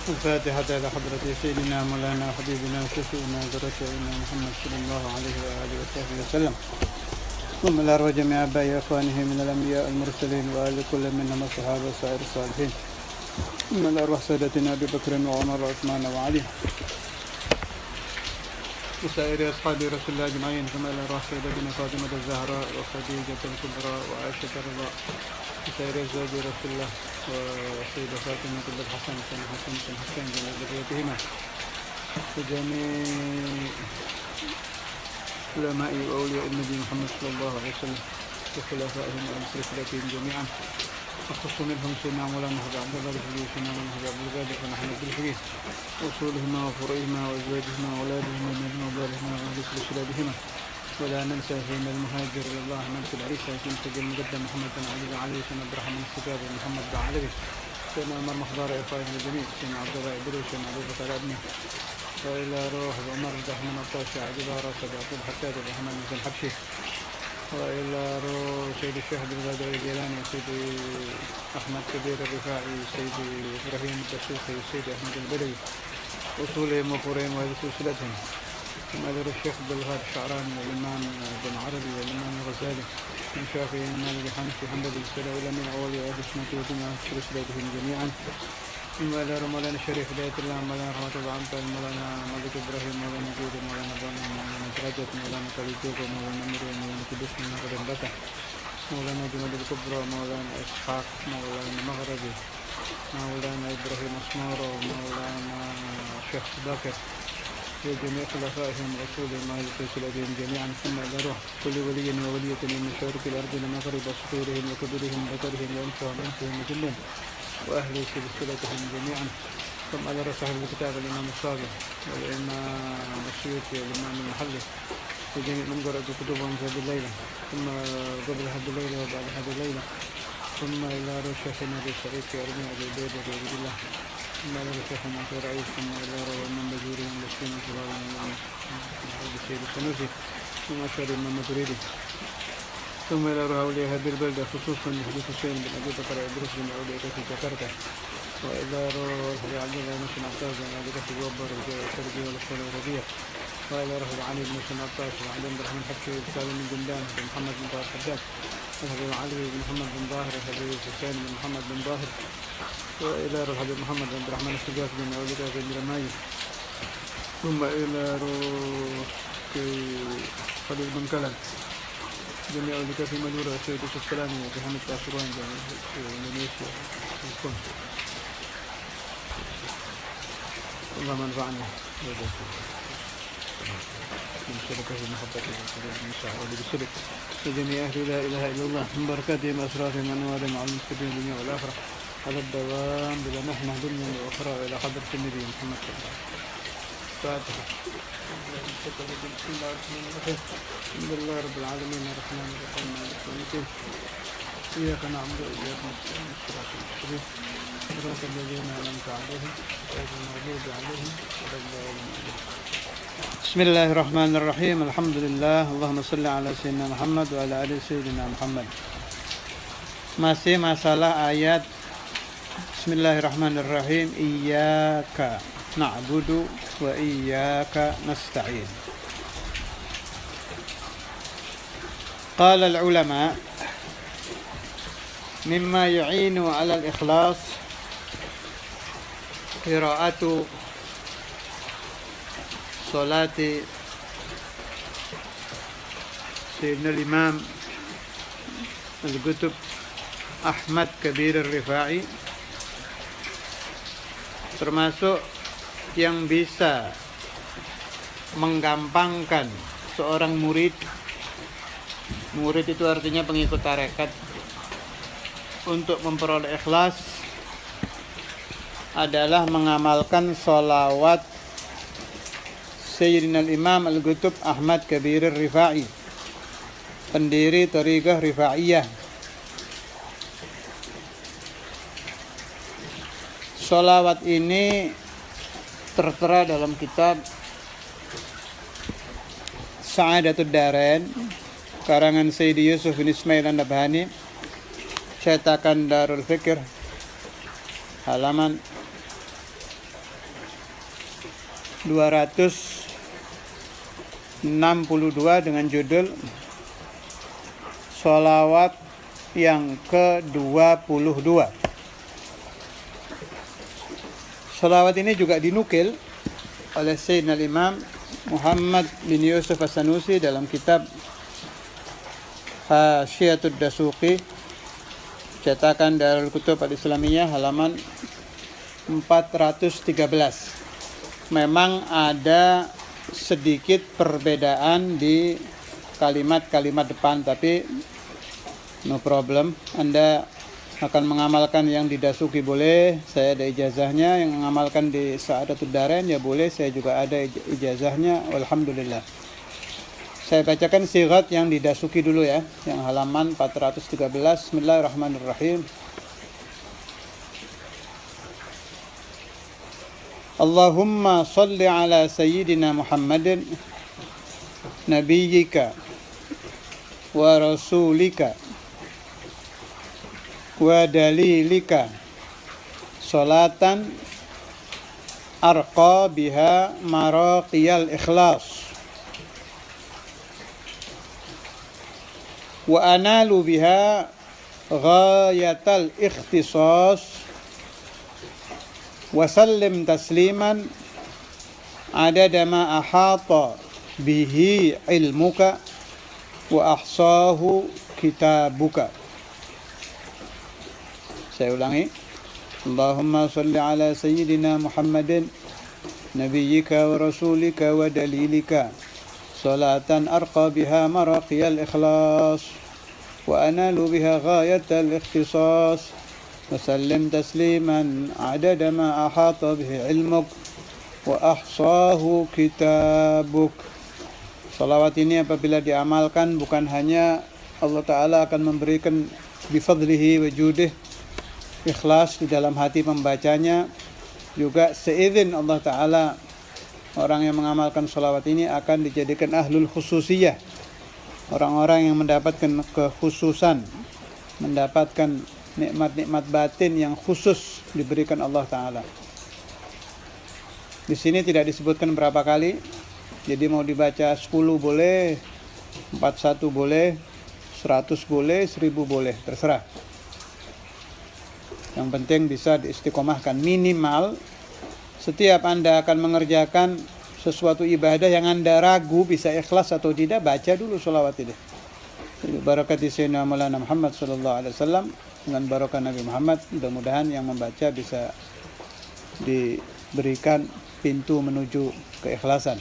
الفاتحة إلى حضرة سيدنا مولانا حبيبنا وشفيعنا ورسولنا محمد صلى الله عليه وآله وصحبه وسلم، ثم إلى أرواح جميع آبائه وإخوانه من الأنبياء المرسلين وآل كل منهم الصحابة وسائر الصالحين، ثم إلى أرواح سادتنا أبي بكر وعمر وعثمان وعلي وسائر أصحاب رسول الله أجمعين، ثم إلى أرواح سيدتنا فاطمة الزهراء وخديجة الكبرى وعائشة الرضا وسائر أزواج رسول الله وسيدة فاطمة بنت الحسن وسيدنا حسن بن حسين جميع ذريتهما وجميع علماء وأولياء النبي محمد صلى الله عليه وسلم وخلفائهم وأهل سلسلتهم جميعا، أخص منهم سيدنا مولانا عبد الله الفقيه وسيدنا مولانا عبد القادر بن أحمد الفقيه وأصولهما وفروعهما وأزواجهما وأولادهما من موالهما وأهل سلسلتهما، ولا ننسى سيدنا المهاجر إلى الله ملك العيسى سيدنا المقدم محمد بن علي علي سيدنا عبد الرحمن السكاب محمد بن علوي سيدنا عمر مخضار إخواننا الجميع سيدنا عبد الله إدريس سيدنا أبو بكر ابنه، وإلى روح عمر بن الرحمن الطاشي عبد الله راشد عبد الحساد بن محمد بن الحبشي، وإلى روح سيد الشيخ عبد القادر الجيلاني وسيدي أحمد كبير الرفاعي سيدي إبراهيم الدسوقي وسيدي أحمد البدوي أصولهم وفروعهم وهذه سلسلتهم، ثم إلى الشيخ عبد الوهاب الشعراني والإمام بن عربي والإمام الغزالي من شافعي مالك حنفي حنبلي السلام إلى من أول وآل سنة وجميع سلسلتهم جميعا، ثم إلى مولانا الشريف هداية الله مولانا رحمة الله عنه مولانا مالك إبراهيم مولانا جود مولانا بنا مولانا درجة مولانا كريجوك مولانا مريم مولانا كدوس مولانا بكر مولانا جمال الكبرى مولانا إسحاق مولانا مغربي مولانا إبراهيم أسمارو مولانا شيخ بكر وجميع خلفائهم وأصولهم وأهل سلسلتهم جميعا، ثم إلى روح كل ولي وولية من مشارق الأرض المغرب وصغيرهم وكبرهم وذكرهم وأنثاهم وأنثاهم كلهم وأهل سلسلتهم جميعا، ثم إلى روح صاحب الكتاب الإمام الصادق والإمام السيوطي والإمام المحلي وجميع من قرأت كتبهم في هذه الليلة، ثم قبل هذه الليلة وبعد هذه الليلة، ثم إلى روح شيخنا أبي سعيد في أرمي أبي عبيد أبي عبد الله، ثم إلى روح شيخنا في رئيس، ثم إلى روح من بزوري من مسكين السيد السنوسي ثم أشهر من مدريدي، ثم إلى روح أولياء هذه البلدة خصوصا حديث حسين بن أبي بكر إدريس بن أولياء في جاكرتا، وإلى روح عبد الله بن مسلم عباس بن أبي بكر وبر والشرقي والأسفل والربيع، وإلى روح علي بن مسلم عباس وعلي بن الرحمن حبشي وسالم بن جندان بن محمد بن طاهر حداد وحبيب علي بن محمد بن ظاهر وحبيب حسين بن محمد بن ظاهر، وإلى روح حبيب محمد بن عبد الرحمن السجاف بن أولياء بن رماي، ثم إلى روح خليل بن كلم جميع أولياء في مدورة سيد يوسف كلامي وفي حمد تأثرون في إندونيسيا وكم الله منفعنا من شركة المحبة من شعور بسلك وجميع أهل لا إله إلا الله من بركاتهم وأسرارهم وأنوارهم على المستقيم الدنيا والآخرة على الدوام بلا محنة دنيا وأخرى إلى حضرة النبي محمد صلى الله عليه وسلم. الفاتحة. بسم الله الرحمن الرحيم الحمد لله رب العالمين الرحمن الرحيم مالك يوم الدين إياك نعبد وإياك نستعين الصراط المستقيم صراط الذين أنعمت عليهم غير المغضوب عليهم ولا الضالين. بسم الله الرحمن الرحيم الحمد لله اللهم صل على سيدنا Muhammad وعلى آل سيدنا Muhammad. Masih masalah ayat Bismillahirrahmanirrahim Iyyaka na'budu wa iyyaka nasta'in. Qala al-ulama mimma yu'inu 'ala al-ikhlas qira'atu salati Sayyidina al-Imam Al-Qutb Ahmad Kabir Al-Rifa'i, termasuk yang bisa menggampangkan seorang murid itu artinya pengikut tarekat untuk memperoleh ikhlas adalah mengamalkan sholawat Sayyidina Imam Al-Qutb Ahmad Kabir Al-Rifa'i, pendiri Thariqah Rifa'iyah. Sholawat ini tertera dalam kitab Sa'adatud Darain karangan Sayyidi Yusuf bin Ismail An-Nabhani, cetakan Darul Fikr, halaman 262 dengan judul Sholawat yang ke-22. Sholawat ini juga dinukil oleh Sayyidina Imam Muhammad bin Yusuf As-Sanusi dalam kitab Hasyiatud Dasuqi, cetakan Darul Kutub Al-Islamiyah, halaman 413. Memang ada sedikit perbedaan di kalimat-kalimat depan, tapi no problem. Anda akan mengamalkan yang di Dasuqi boleh, saya ada ijazahnya. Yang mengamalkan di Sa'adatud Darain ya boleh, saya juga ada ijazahnya. Alhamdulillah. Saya bacakan sigat yang di Dasuqi dulu ya, yang halaman 413. Bismillahirrahmanirrahim. Allahumma salli ala sayyidina Muhammadin nabiyyika wa rasulika wa dalilika salatan arqa biha maraqiyal ikhlas wa analu biha ghayatal ikhtisas wa sallim tasliman adada ma ahata bihi ilmuka wa ahsahu kitabuka. Saya ulangi. Allahumma salli ala sayyidina Muhammadin nabiyyika wa rasulika wa dalilika salatan arqa biha maraqiyal ikhlas wa analu biha ghayatal ikhtisas wa sallim tasliman adada ma ahata bihi ilmuk wa ahsahu kitabuk. Salawat ini apabila diamalkan bukan hanya Allah Ta'ala akan memberikan bifadlihi wa judih ikhlas di dalam hati pembacanya, juga seizin Allah Ta'ala orang yang mengamalkan salawat ini akan dijadikan ahlul khususiyah, orang-orang yang mendapatkan kekhususan, mendapatkan nikmat-nikmat batin yang khusus diberikan Allah Ta'ala. Di sini tidak disebutkan berapa kali, jadi mau dibaca 10 boleh, 41 boleh, 100 boleh, 1000 boleh, terserah. Yang penting bisa diistiqomahkan. Minimal setiap Anda akan mengerjakan sesuatu ibadah yang Anda ragu bisa ikhlas atau tidak, baca dulu sholawat ini. Barakati Sayyidina Maulana Muhammad sallallahu alaihi wasallam, dengan barakah Nabi Muhammad, mudah-mudahan yang membaca bisa diberikan pintu menuju keikhlasan.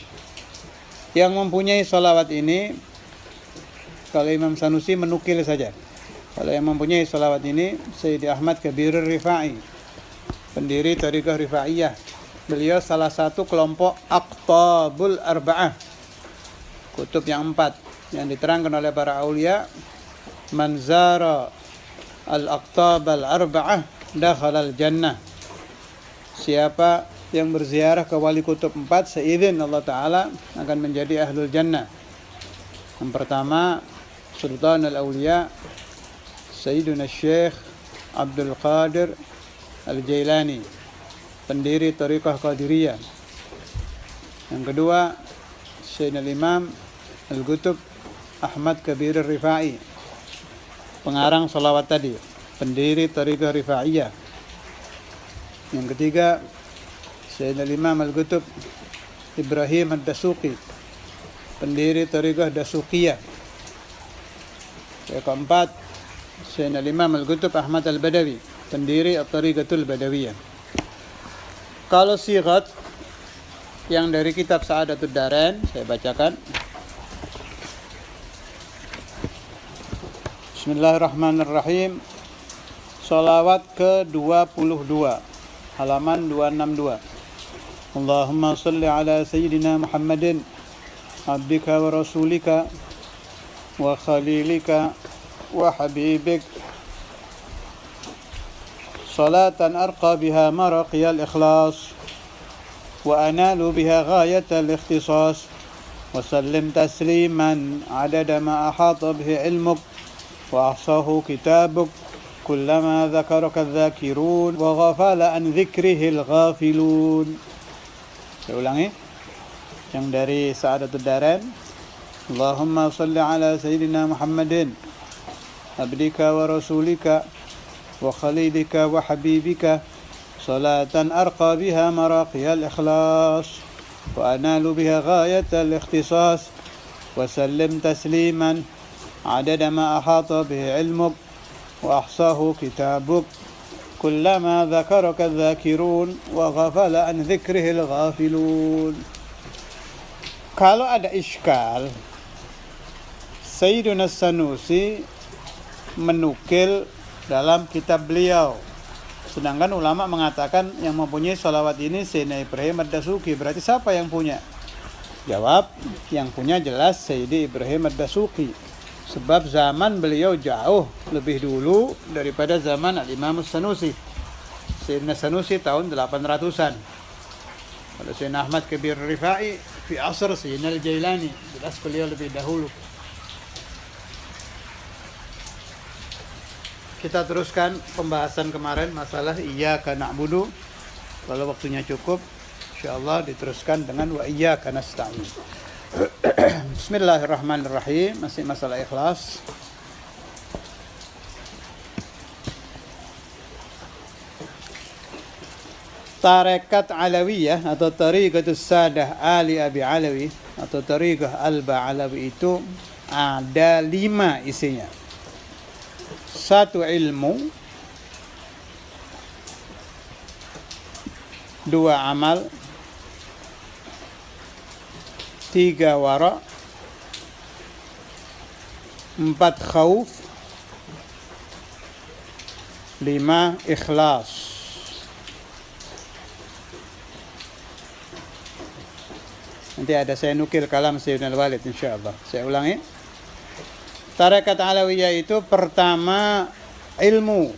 Yang mempunyai sholawat ini, kalau Imam Sanusi menukil saja. Kalau yang mempunyai salawat ini Sayyidi Ahmad Kabirur Rifai, pendiri Thariqah Rifaiyah. Beliau salah satu kelompok Aqtabul Arba'ah, kutub yang 4 yang diterangkan oleh para aulia. Man zara al-aqtabal arba'ah dakhalal jannah. Siapa yang berziarah ke wali kutub 4 seizin Allah Ta'ala akan menjadi ahlul jannah. Yang pertama Sultan al-Awliya Sayyiduna Syekh Abdul Qadir Al-Jailani, pendiri Thariqah Qadiriyah. Yang kedua Sayyidina Imam Al-Qutub Ahmad Kabir Rifai, pengarang salawat tadi, pendiri Thariqah Rifaiyah. Yang ketiga Sayyidina Imam Al-Qutub Ibrahim Ad-Dasuqi, pendiri Thariqah Dasuqiyah. Yang keempat Sayyidina Imam Al-Qutub Ahmad Al-Badawi, pendiri At-Tariqatul Badawiyah. Kalau sigat yang dari kitab Sa'adatud Darain saya bacakan. Bismillahirrahmanirrahim. Salawat ke-22, halaman 262. Allahumma salli ala sayyidina Muhammadin abdika wa rasulika wa khalilika wa habibik salatan arqa biha maraqiyal ikhlas wa analu biha ghayatal ikhtisas wa sallim tasliman adada ma ahata bihi ilmuk wa ahsahu kitabuk kullama dhakaraka adh-dhakirun wa ghafala an dhikrihi al-ghafilun. Saya ulangi. yang dari Sa'adatul Darain. Allahumma salli ala Sayyidina Muhammadin abdika wa rasulika wa khalilika wa habibika salatan arqa biha maraqiyal ikhlas wa analu biha ghayatal ikhtisas wa sallim tasliman adada ma ahata bihi ilmuk wa ahsahu kitabuk kullama dhakaraka dhakirun wa ghafala an dhikrihil ghafilun. Kalau ada iskal, Sayyiduna Sanusi menukil dalam kitab beliau. Sedangkan ulama mengatakan yang mempunyai sholawat ini Sayyidina Ibrahim Ad-Dasuki. Berarti siapa yang punya? Jawab, yang punya jelas Sayyidi Ibrahim Ad-Dasuki. Sebab zaman beliau jauh lebih dulu daripada zaman Al-Imam Sanusi. Sayyidina Sanusi tahun 800-an. Kalau Sayyidina Ahmad Kabir Rifai fi asr Sayyidina Al-Jailani, jelas beliau lebih dahulu. Kita teruskan pembahasan kemarin masalah iyyaka na'budu. Kalau waktunya cukup, insyaallah diteruskan dengan wa iyyaka nasta'in. Bismillahirrahmanirrahim. Masih masalah ikhlas. Tarekat Alawiyah atau Tariqatus Sadah Ali Abi Alawi atau Tariqah Alba Alawi itu ada 5 isinya. 1 ilmu, 2 amal, 3 wara, 4 khauf, 5 ikhlas. Nanti ada saya nukil kalam Sayyidina Al-Walid insyaallah. Saya ulangi. Tarekat Alawiyah itu pertama ilmu.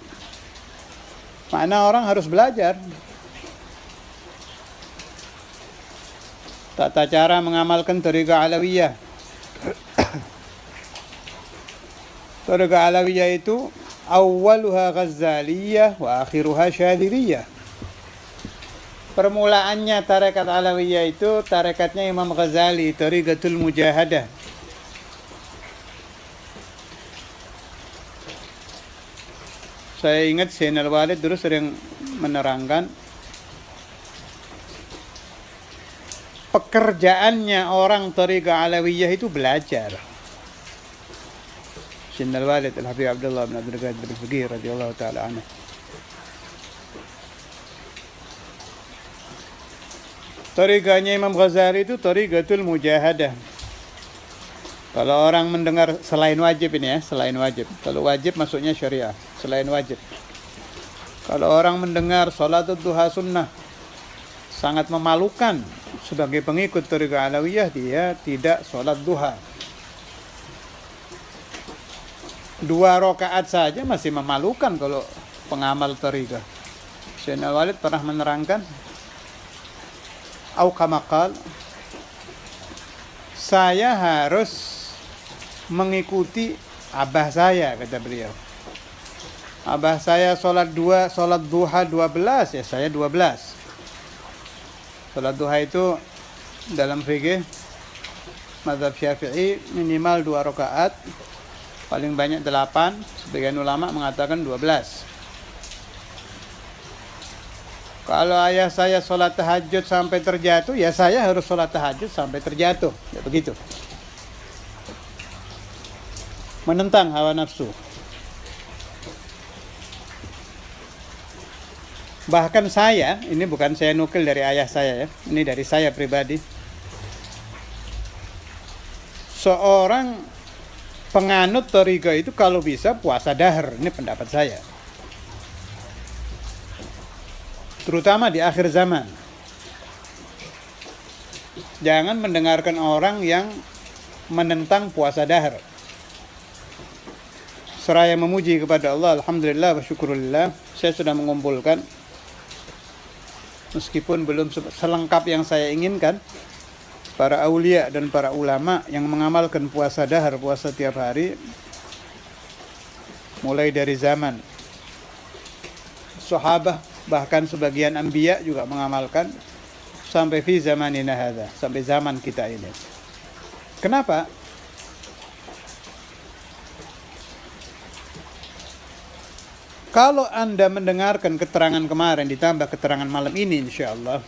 Makna orang harus belajar. Tata cara mengamalkan Tariqah Alawiyah. Tariqah Alawiyah itu awwaluha Ghazaliyah wa akhiruha Syadhiliyah. Permulaannya Tarekat Alawiyah itu tarekatnya Imam Ghazali, Tariqatul Mujahadah. Saya ingat Sayyidina Al-Walid dulu sering menerangkan pekerjaannya orang Tariqah Alawiyah itu belajar. Sayyidina Al-Walid Al-Habib Abdullah bin Abdul Qadir Al-Faqih radhiyallahu taala anhu. Tariqahnya Imam Ghazali itu Tariqatul Mujahadah. Kalau orang mendengar selain wajib ini ya, selain wajib. Kalau wajib masuknya syariah, selain wajib. Kalau orang mendengar sholatul duha sunnah, sangat memalukan sebagai pengikut Tariqah Alawiyah dia tidak sholat duha. 2 rakaat saja masih memalukan kalau pengamal Tariqah. Sayyidina Al-Walid pernah menerangkan, au kama qala, saya harus mengikuti abah saya, kata beliau. Abah saya sholat duha 12, ya saya 12. Sholat duha itu dalam fikih mazhab Syafi'i minimal 2 rakaat, paling banyak 8, sebagian ulama mengatakan 12. Kalau ayah saya sholat tahajud sampai terjatuh, ya saya harus sholat tahajud sampai terjatuh, ya begitu. Menentang hawa nafsu. Bahkan saya, ini bukan saya nukil dari ayah saya ya, ini dari saya pribadi. Seorang penganut Tariqah itu kalau bisa puasa dahar, ini pendapat saya. Terutama di akhir zaman. Jangan mendengarkan orang yang menentang puasa dahar. Seraya memuji kepada Allah, alhamdulillah wa syukurillah, saya sudah mengumpulkan, meskipun belum selengkap yang saya inginkan, para aulia dan para ulama yang mengamalkan puasa dahar, puasa tiap hari, mulai dari zaman sahabat, bahkan sebagian anbiya juga mengamalkan. sampai fi zamanina hadza, sampai zaman kita ini. Kenapa? Kalau Anda mendengarkan keterangan kemarin ditambah keterangan malam ini, insya Allah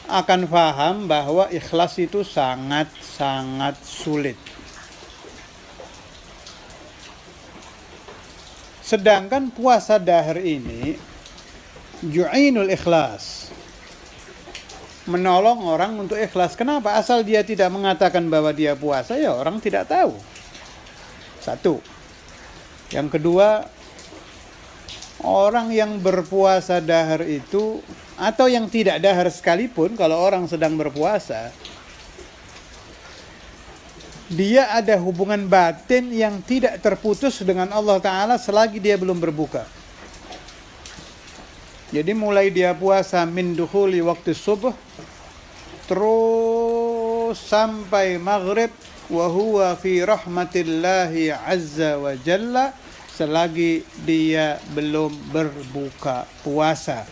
akan paham bahwa ikhlas itu sangat-sangat sulit. Sedangkan puasa dahar ini ju'inul ikhlas, menolong orang untuk ikhlas. Kenapa? Asal dia tidak mengatakan bahwa dia puasa, ya orang tidak tahu. Satu. Yang kedua, orang yang berpuasa dahar itu, atau yang tidak dahar sekalipun, kalau orang sedang berpuasa, dia ada hubungan batin yang tidak terputus dengan Allah Ta'ala selagi dia belum berbuka. Jadi mulai dia puasa min dukhuli waktu subuh, terus sampai maghrib, wa huwa fi rahmatillahi azza wa jalla, selagi dia belum berbuka puasa.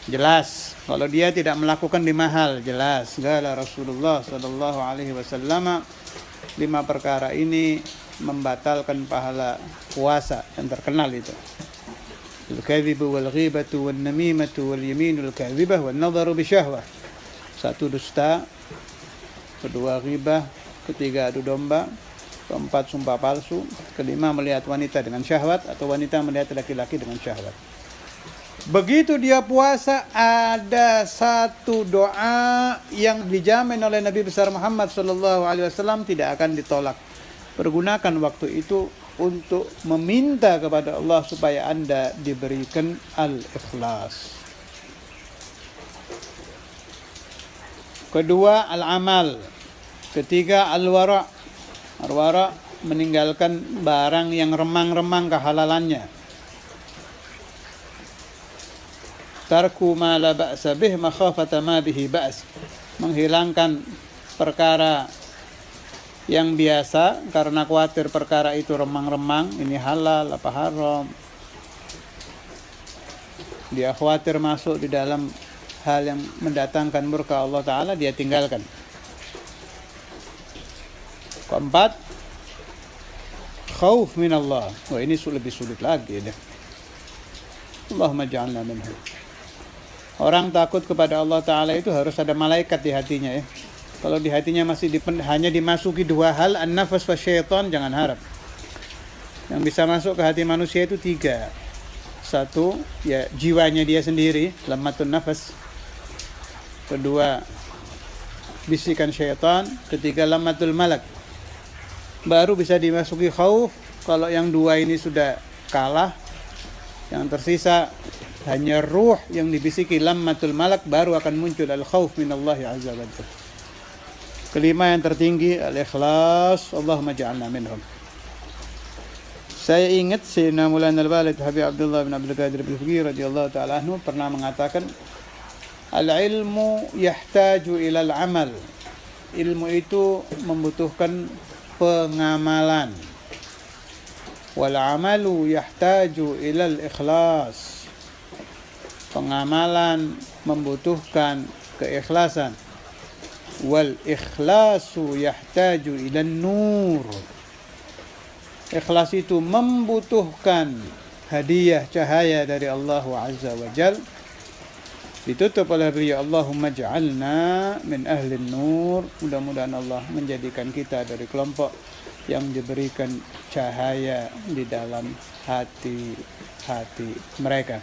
Jelas, kalau dia tidak melakukan 5 hal, jelas. Qala Rasulullah sallallahu alaihi wasallam, 5 perkara ini membatalkan pahala puasa, yang terkenal itu. Al-kadhibu wal ghibatu wan namimatu wal yaminul kadhibah wan nadharu bisyahwah. 1, dusta. 2, ghibah. 3, adu domba. 4, sumpah palsu. 5, melihat wanita dengan syahwat atau wanita melihat laki-laki dengan syahwat. Begitu dia puasa, ada satu doa yang dijamin oleh Nabi besar Muhammad SAW tidak akan ditolak. Pergunakan waktu itu untuk meminta kepada Allah supaya Anda diberikan al-ikhlas. Kedua, al-amal. Ketiga, al-wara'. Al-wara' meninggalkan barang yang remang-remang kehalalannya. Tarku ma la ba'sa bih makhafata ma bihi ba's. Menghilangkan perkara yang biasa karena khawatir perkara itu remang-remang, ini halal apa haram. Dia khawatir masuk di dalam hal yang mendatangkan murka Allah Ta'ala, dia tinggalkan. Keempat, khauf minallah. Wah, ini lebih sulit lagi deh. Allahumma ja'alna minhum. Orang takut kepada Allah Ta'ala itu harus ada malaikat di hatinya ya. Kalau di hatinya masih hanya dimasuki 2 hal, an-nafas wa syaitan, jangan harap. Yang bisa masuk ke hati manusia itu 3. 1, ya jiwanya dia sendiri, lammatun nafas. 2, bisikan syaitan. 3, lammatul malak. Baru bisa dimasuki khauf. Kalau yang 2 ini sudah kalah, yang tersisa hanya ruh yang dibisiki lammatul malak, baru akan muncul al-khauf minallahi azza wa jalla. Kelima yang tertinggi, al-ikhlas. Allahumma ja'alna minhum. Saya ingat Sayyidina Maulana Al-Balid Habib Abdullah bin Abdul Qadir Al-Fiqih radhiyallahu ta'ala anhu pernah mengatakan, al-ilmu yahtaju ilal amal. Ilmu itu membutuhkan pengamalan. Wal amalu yahtaju ilal ikhlas. Pengamalan membutuhkan keikhlasan. Wal ikhlasu yahtaju ilan nur. Ikhlas itu membutuhkan hadiah cahaya dari Allah Azza wa Jal. Ditutup oleh beliau, Allahumma ja'alna min ahli nur. Mudah-mudahan Allah menjadikan kita dari kelompok yang diberikan cahaya di dalam hati-hati mereka.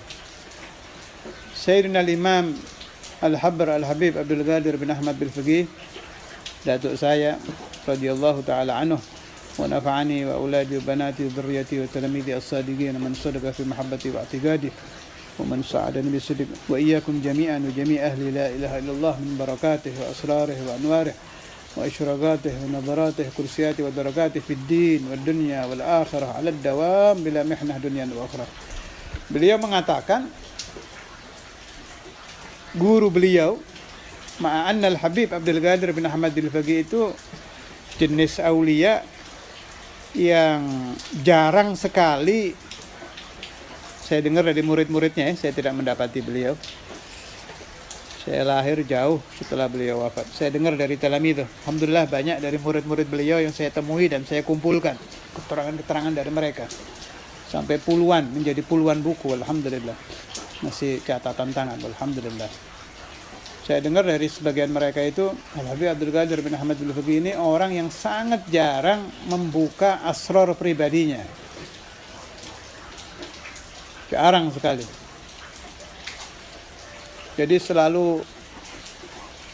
Sayyidina al-Imam Al-Habr Al-Habib Abdul Qadir bin Ahmad Bil-Fiqih, datuk saya radhiyallahu ta'ala anhu, wa nafa'ani wa auladi wa banati wa dhurriyyati wa talamidi as-sadiqin man sadaqa fi mahabbati wa i'tiqadi wa man sa'adani bisidq wa iyyakum jami'an wa jami' ahli la ilaha illallah min barakatihi wa asrarihi wa anwarihi wa isyraqatihi wa nadaratihi kursiyati wa darakatihi fid din wad dunya wal akhirah 'ala ad-dawam bila mihnah dunya wa akhirah. Beliau mengatakan, guru beliau, ma'anna al-Habib Abdul Qadir bin Ahmad Al-Fiqih itu jenis aulia yang jarang sekali saya dengar dari murid-muridnya ya, saya tidak mendapati beliau. Saya lahir jauh setelah beliau wafat. Saya dengar dari talamidh. Alhamdulillah banyak dari murid-murid beliau yang saya temui dan saya kumpulkan keterangan-keterangan dari mereka. Sampai puluhan, menjadi puluhan buku. Alhamdulillah. Masih catatan tangan. Alhamdulillah. Saya dengar dari sebagian mereka itu, Al-Habib Abdul Qadir bin Ahmad Al-Fuqi ini orang yang sangat jarang membuka asrar pribadinya. Jarang sekali. Jadi selalu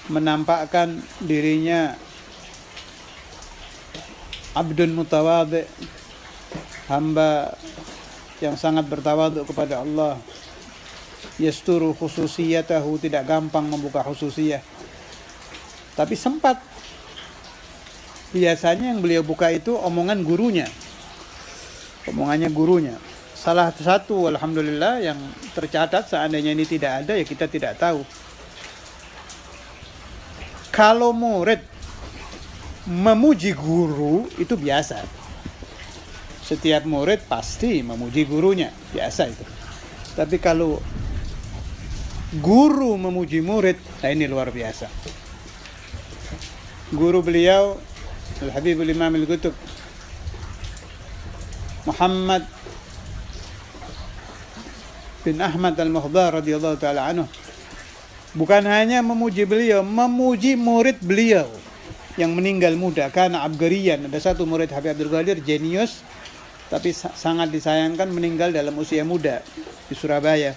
menampakkan dirinya abdun mutawadhi, hamba yang sangat bertawadhu kepada Allah. Yasturu khususiyatahu, tidak gampang membuka khususiyah. Tapi sempat. Biasanya yang beliau buka itu omongan gurunya. Omongannya gurunya. Salah satu, alhamdulillah, yang tercatat, seandainya ini tidak ada, ya kita tidak tahu. Kalau murid memuji guru, itu biasa. Setiap murid pasti memuji gurunya, biasa itu. Tapi kalau guru memuji murid, nah ini luar biasa. Guru beliau, Al-Habibul Imam Al-Qutb, Muhammad bin Ahmad Al-Muhdar radhiyallahu ta'ala anhu, bukan hanya memuji beliau, memuji murid beliau yang meninggal muda. Karena abgarian, ada satu murid Habib Abdul Qadir, jenius, tapi sangat disayangkan meninggal dalam usia muda di Surabaya.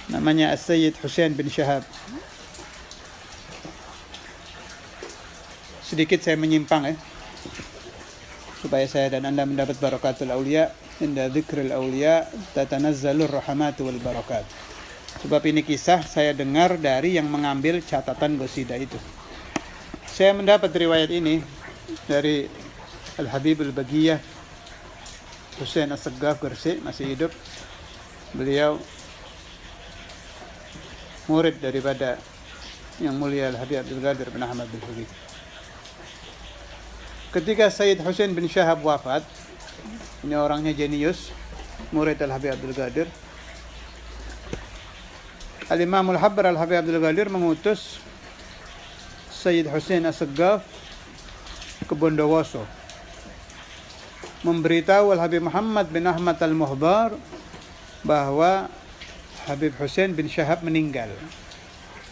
Namanya As-Sayyid Husain bin Shahab. Sedikit saya menyimpang supaya saya dan Anda mendapat barakatul aulia. Inda dzikril aulia tatanazzalur rahmatu wal barakat. Sebab ini kisah saya dengar dari yang mengambil catatan qasidah itu. Saya mendapat riwayat ini dari Al-Habib Al-Bagiyah Husain As-Saggaf Gresik, masih hidup. Beliau murid daripada yang mulia Al-Habib Abdul Qadir bin Ahmad Al-Fuqi. Ketika Sayyid Husain bin Shahab wafat, ini orangnya jenius, murid Al-Habib Abdul Qadir, Al-Imam Al-Habbar Al-Habib Abdul Qadir mengutus Sayyid Husain As-Saggaf ke Bondowoso, memberitahu Al-Habib Muhammad bin Ahmad Al-Muhdar bahwa Habib Husain bin Shahab meninggal.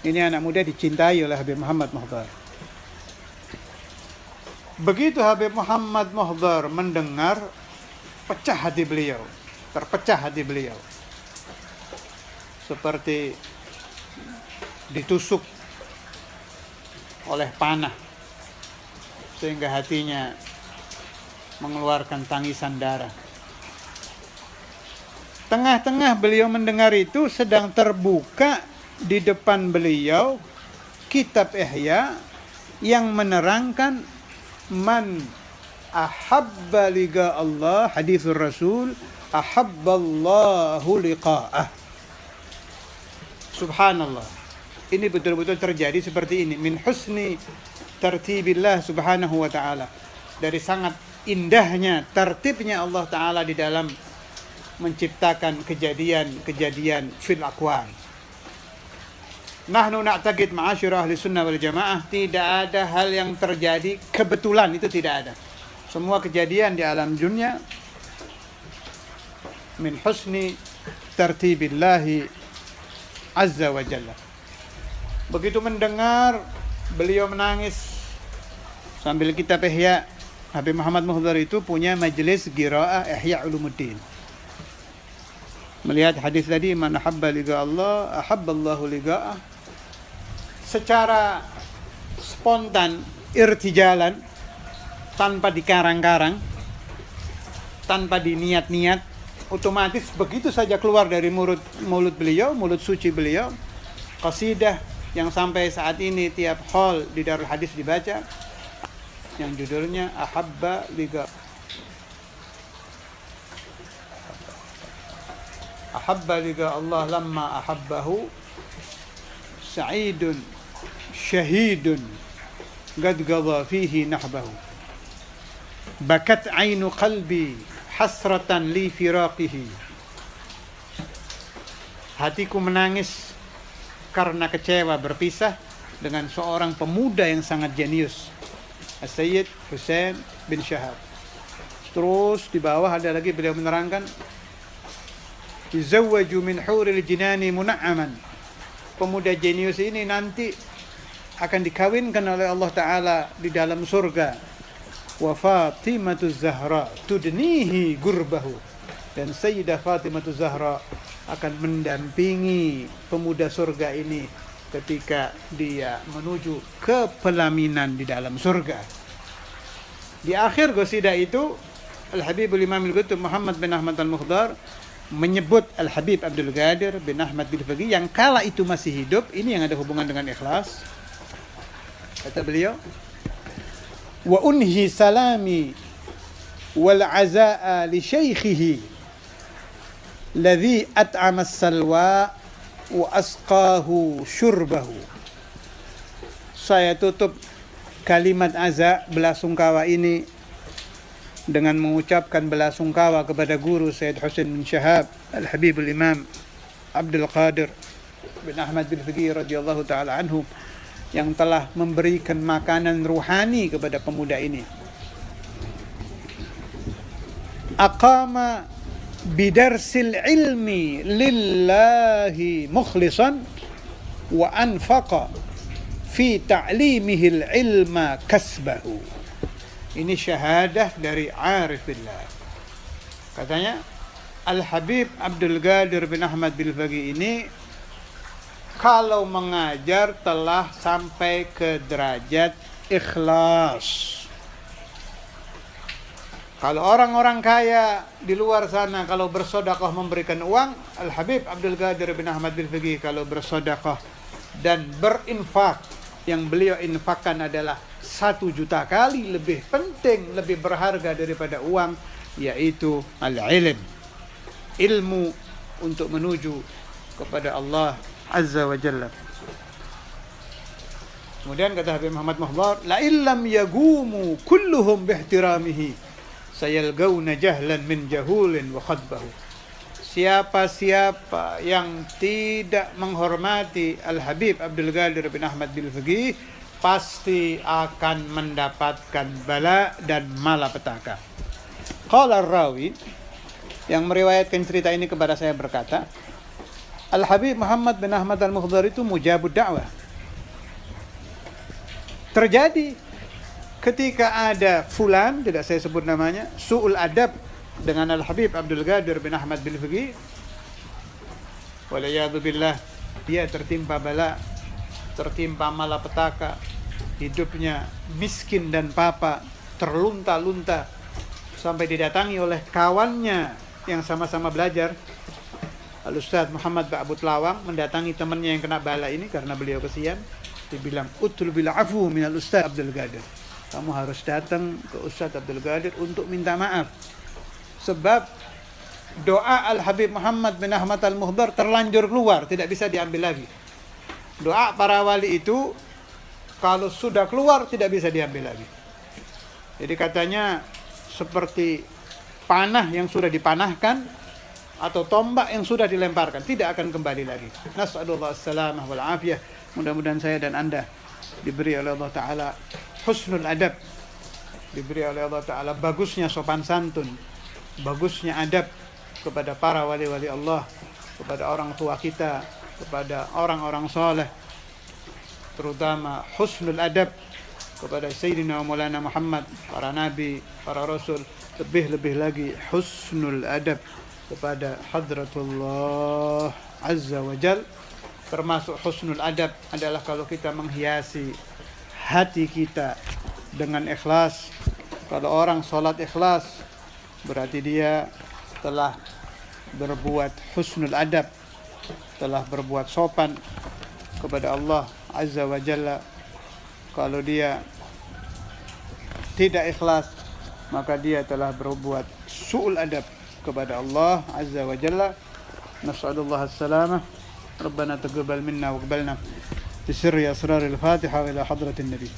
Ini anak muda dicintai oleh Habib Muhammad Muhdar. Begitu Habib Muhammad Muhdar mendengar, pecah hati beliau, terpecah hati beliau, seperti ditusuk oleh panah, sehingga hatinya mengeluarkan tangisan darah. Tengah-tengah beliau mendengar itu, sedang terbuka di depan beliau kitab Ihya yang menerangkan man ahabba liqa Allah, hadithur Rasul, ahabballahu liqa'ah. Subhanallah. Ini betul-betul terjadi seperti ini. Min husni tertibillah subhanahu wa ta'ala. Dari sangat indahnya tertibnya Allah Ta'ala di dalam menciptakan kejadian-kejadian fil aqwan. Nahnu na'taqid ma'asyirah ahli sunnah wal jamaah, tidak ada hal yang terjadi kebetulan, itu tidak ada. Semua kejadian di alam dunia min husni tertibillahi azza wa jalla. Begitu mendengar, beliau menangis sambil kitab Ihya. Habib Muhammad Muhdar itu punya majelis qiraah Ihya Ulumuddin. Melihat hadis tadi, man ahabba liqa Allah ahabballahu liqa'ah, secara spontan, irtijalan, tanpa dikarang-karang, tanpa diniat-niat, otomatis begitu saja keluar dari mulut beliau, mulut suci beliau, qasidah yang sampai saat ini tiap hall di Darul Hadis dibaca, yang judulnya Ahabba Liqa. Ahabba liqa Allah lamma ahabbahu sa'idun syahidun qad qadha fihi nahbahu bakat ainu qalbi hasratan li firaqihi. Hatiku menangis karena kecewa berpisah dengan seorang pemuda yang sangat jenius, As-Sayyid Husain bin Shahab. Terus di bawah ada lagi beliau menerangkan, yuzawwaju min huril jinani muna'aman. Pemuda jenius ini nanti akan dikawinkan oleh Allah Ta'ala di dalam surga. Wa Fatimatuz Zahra tudnihi gurbahu. Dan Sayyidah Fatimatuz Zahra akan mendampingi pemuda surga ini ketika dia menuju ke pelaminan di dalam surga. Di akhir qasidah itu, Al-Habibul Imam Al-Qutb Muhammad bin Ahmad Al-Mukhdar menyebut Al-Habib Abdul Qadir bin Ahmad bin Faqih yang kala itu masih hidup. Ini yang ada hubungan dengan ikhlas. Kata beliau, wa unhi salami wal azaa li syaikhihi ladzi at'ama as-salwa wa asqahu syurbahu. Saya tutup kalimat aza belasungkawa ini dengan mengucapkan belasungkawa kepada guru Sayyid Husain bin Shahab, Al-Habibul Imam Abdul Qadir bin Ahmad bin Faqih radhiyallahu taala anhu, yang telah memberikan makanan ruhani kepada pemuda ini. Aqama bidarsil ilmi lillahi mukhlisan wa anfaqa fi ta'limihil ilma kasbahu. Ini syahadah dari arif billah. Katanya Al-Habib Abdul Qadir bin Ahmad bin Faqih ini kalau mengajar telah sampai ke derajat ikhlas. Kalau orang-orang kaya di luar sana kalau bersedekah memberikan uang, Al-Habib Abdul Qadir bin Ahmad bin Faqih kalau bersedekah dan berinfak, yang beliau infakkan adalah 1 juta kali lebih penting, lebih berharga daripada uang, yaitu al-ilm, ilmu untuk menuju kepada Allah Azza wa Jalla. Kemudian kata Habib Muhammad Muhdar, la illam yagumu kulluhum bihtiramihi sayalgawna jahlan min jahulin wa khadbahu. Siapa-siapa yang tidak menghormati Al-Habib Abdul Qadir bin Ahmad bin Faqih pasti akan mendapatkan bala dan malapetaka. Qala ar-rawi, yang meriwayatkan cerita ini kepada saya, berkata, Al-Habib Muhammad bin Ahmad Al-Mukhdar itu mujabud da'wah. Terjadi ketika ada fulan, tidak saya sebut namanya, su'ul adab dengan Al-Habib Abdul Qadir bin Ahmad bin Faqih, waliyadu billah, dia tertimpa bala, tertimpa malapetaka, hidupnya miskin dan papa, terlunta-lunta, sampai didatangi oleh kawannya yang sama-sama belajar, Al-Ustaz Muhammad Ba'bud Lawang, mendatangi temannya yang kena bala ini karena beliau kesian. Dibilang, utlubil afu minal Ustaz Abdul Qadir. Kamu harus datang ke Ustaz Abdul Qadir untuk minta maaf. Sebab doa Al-Habib Muhammad bin Ahmad Al-Mukhdar terlanjur keluar, tidak bisa diambil lagi. Doa para wali itu kalau sudah keluar tidak bisa diambil lagi. Jadi katanya seperti panah yang sudah dipanahkan atau tombak yang sudah dilemparkan, tidak akan kembali lagi. Nas'alullah as-salamah wal afiyah. Mudah-mudahan saya dan Anda diberi oleh Allah Ta'ala husnul adab, diberi oleh Allah Ta'ala bagusnya sopan santun, bagusnya adab kepada para wali-wali Allah, kepada orang tua kita, kepada orang-orang soleh, terutama husnul adab kepada Sayyidina Maulana Muhammad, para nabi, para rasul, lebih-lebih lagi husnul adab kepada Hadratullah Azza wa Jal. Termasuk husnul adab adalah kalau kita menghiasi hati kita dengan ikhlas. Kalau orang sholat ikhlas, berarti dia telah berbuat husnul adab, telah berbuat sopan kepada Allah Azza wa Jalla. Kalau dia tidak ikhlas, maka dia telah berbuat su'ul adab kepada Allah Azza wa Jalla. Nas'alullah as-salamah. Rabbana taqabbal minna wa qbalna bi sirri asraril Fatiha wa ila hadratin Nabi.